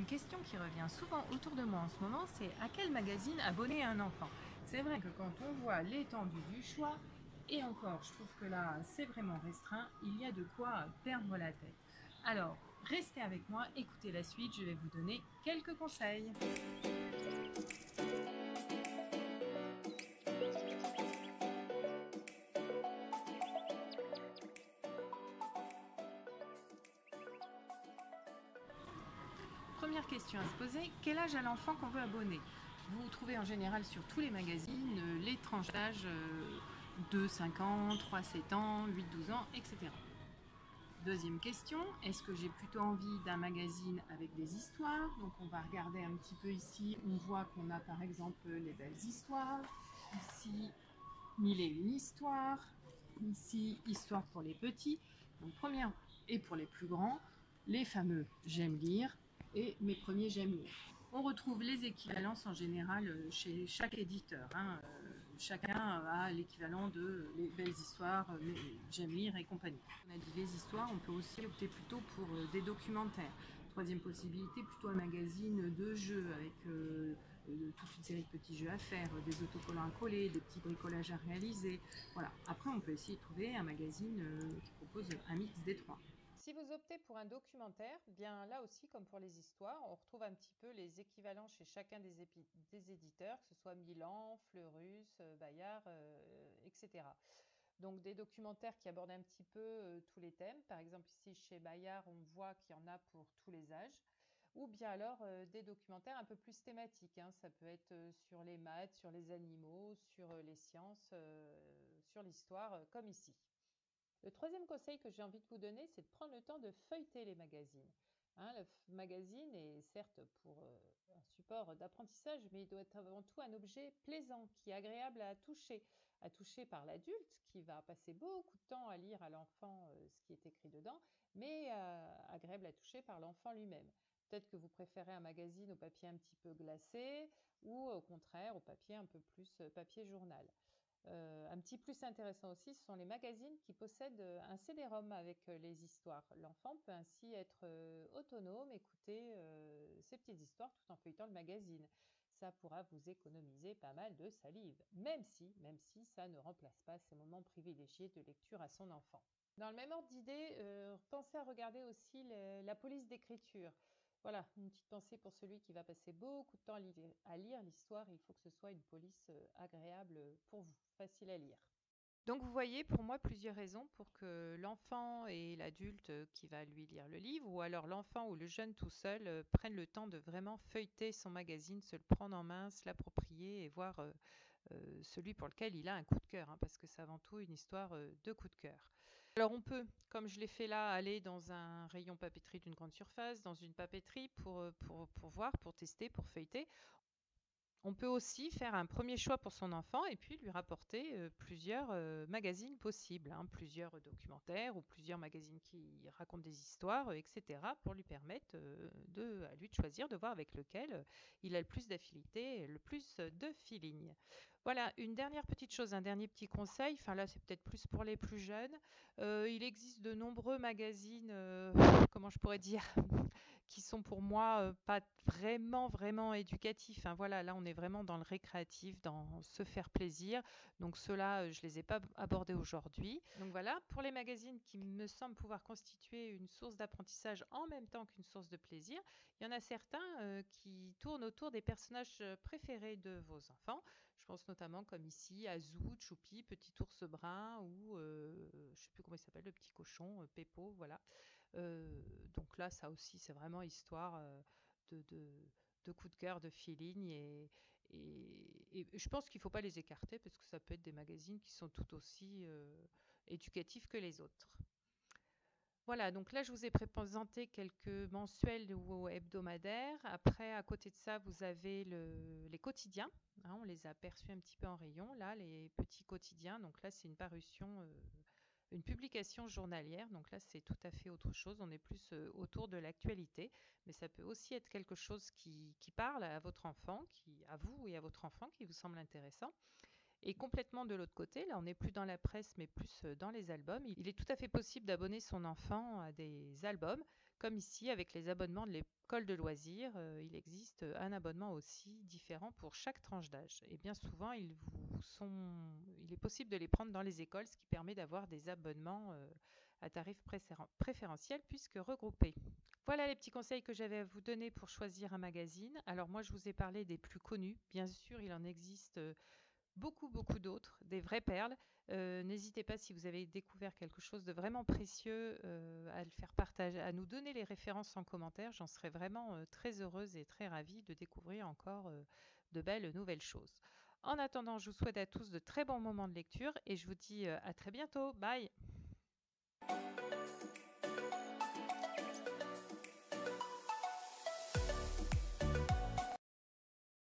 Une question qui revient souvent autour de moi en ce moment, c'est à quel magazine abonner un enfant? C'est vrai que quand on voit l'étendue du choix, et encore, je trouve que là, c'est vraiment restreint, il y a de quoi perdre la tête. Alors, restez avec moi, écoutez la suite, je vais vous donner quelques conseils. Première question à se poser, quel âge a l'enfant qu'on veut abonner? Vous trouvez en général sur tous les magazines les tranches d'âge 2, 5 ans, 3, 7 ans, 8, 12 ans, etc. Deuxième question, est-ce que j'ai plutôt envie d'un magazine avec des histoires? Donc on va regarder un petit peu ici, on voit qu'on a par exemple les belles histoires, ici mille et une histoires, ici histoire pour les petits, donc première et pour les plus grands, les fameux j'aime lire et mes premiers j'aime lire. On retrouve les équivalences en général chez chaque éditeur. Chacun a l'équivalent de les belles histoires, j'aime lire et compagnie. On a dit les histoires, on peut aussi opter plutôt pour des documentaires. Troisième possibilité, plutôt un magazine de jeux avec toute une série de petits jeux à faire, des autocollants à coller, des petits bricolages à réaliser. Voilà. Après, on peut essayer de trouver un magazine qui propose un mix des trois. Si vous optez pour un documentaire, bien là aussi, comme pour les histoires, on retrouve un petit peu les équivalents chez chacun des éditeurs, que ce soit Milan, Fleurus, Bayard, etc. Donc des documentaires qui abordent un petit peu tous les thèmes. Par exemple, ici chez Bayard, on voit qu'il y en a pour tous les âges. Ou bien alors des documentaires un peu plus thématiques, hein. Ça peut être sur les maths, sur les animaux, sur les sciences, sur l'histoire, comme ici. Le troisième conseil que j'ai envie de vous donner, c'est de prendre le temps de feuilleter les magazines. Hein, le magazine est certes pour un support d'apprentissage, mais il doit être avant tout un objet plaisant, qui est agréable à toucher par l'adulte, qui va passer beaucoup de temps à lire à l'enfant ce qui est écrit dedans, mais agréable à toucher par l'enfant lui-même. Peut-être que vous préférez un magazine au papier un petit peu glacé, ou au contraire au papier un peu plus papier journal. Un petit plus intéressant aussi, ce sont les magazines qui possèdent un CD-ROM avec les histoires. L'enfant peut ainsi être autonome, écouter ces petites histoires tout en feuilletant le magazine. Ça pourra vous économiser pas mal de salive, même si ça ne remplace pas ces moments privilégiés de lecture à son enfant. Dans le même ordre d'idée, pensez à regarder aussi la police d'écriture. Voilà, une petite pensée pour celui qui va passer beaucoup de temps à lire l'histoire. Il faut que ce soit une police agréable pour vous, facile à lire. Donc vous voyez, pour moi, plusieurs raisons pour que l'enfant et l'adulte qui va lui lire le livre, ou alors l'enfant ou le jeune tout seul, prennent le temps de vraiment feuilleter son magazine, se le prendre en main, se l'approprier et voir celui pour lequel il a un coup de cœur, hein, parce que c'est avant tout une histoire de coup de cœur. Alors on peut, comme je l'ai fait là, aller dans un rayon papeterie d'une grande surface, dans une papeterie pour voir, pour tester, pour feuilleter. On peut aussi faire un premier choix pour son enfant et puis lui rapporter plusieurs magazines possibles, hein, plusieurs documentaires ou plusieurs magazines qui racontent des histoires, etc., pour lui permettre à lui de choisir, de voir avec lequel il a le plus d'affinité, le plus de feeling. Voilà, une dernière petite chose, un dernier petit conseil, enfin là c'est peut-être plus pour les plus jeunes. Il existe de nombreux magazines, comment je pourrais dire, qui sont pour moi pas vraiment éducatifs, hein. Voilà, là on est vraiment dans le récréatif, dans se faire plaisir. Donc ceux-là, je les ai pas abordés aujourd'hui. Donc voilà, pour les magazines qui me semblent pouvoir constituer une source d'apprentissage en même temps qu'une source de plaisir, il y en a certains qui tournent autour des personnages préférés de vos enfants. Je pense notamment comme ici à Zou, Choupi, Petit ours brun ou je sais plus comment il s'appelle, le petit cochon, Peppo, voilà. Donc là, ça aussi, c'est vraiment histoire de, de, de coup de cœur, de feeling. Et je pense qu'il ne faut pas les écarter parce que ça peut être des magazines qui sont tout aussi éducatifs que les autres. Voilà, donc là, je vous ai présenté quelques mensuels ou hebdomadaires. Après, à côté de ça, vous avez les quotidiens, hein, on les a aperçus un petit peu en rayon, là, les petits quotidiens. Donc là, c'est une parution, une publication journalière. Donc là, c'est tout à fait autre chose. On est plus autour de l'actualité, mais ça peut aussi être quelque chose qui parle à votre enfant, à vous et à votre enfant, qui vous semble intéressant. Et complètement de l'autre côté, là on n'est plus dans la presse mais plus dans les albums, il est tout à fait possible d'abonner son enfant à des albums Comme ici, avec les abonnements de l'école de loisirs, il existe un abonnement aussi différent pour chaque tranche d'âge. Et bien souvent, il est possible de les prendre dans les écoles, ce qui permet d'avoir des abonnements à tarif préférentiel puisque regroupés. Voilà les petits conseils que j'avais à vous donner pour choisir un magazine. Alors moi, je vous ai parlé des plus connus. Bien sûr, il en existe beaucoup, beaucoup d'autres, des vraies perles. N'hésitez pas si vous avez découvert quelque chose de vraiment précieux à le faire partager, à nous donner les références en commentaire. J'en serais vraiment très heureuse et très ravie de découvrir encore de belles nouvelles choses. En attendant, je vous souhaite à tous de très bons moments de lecture et je vous dis à très bientôt. Bye!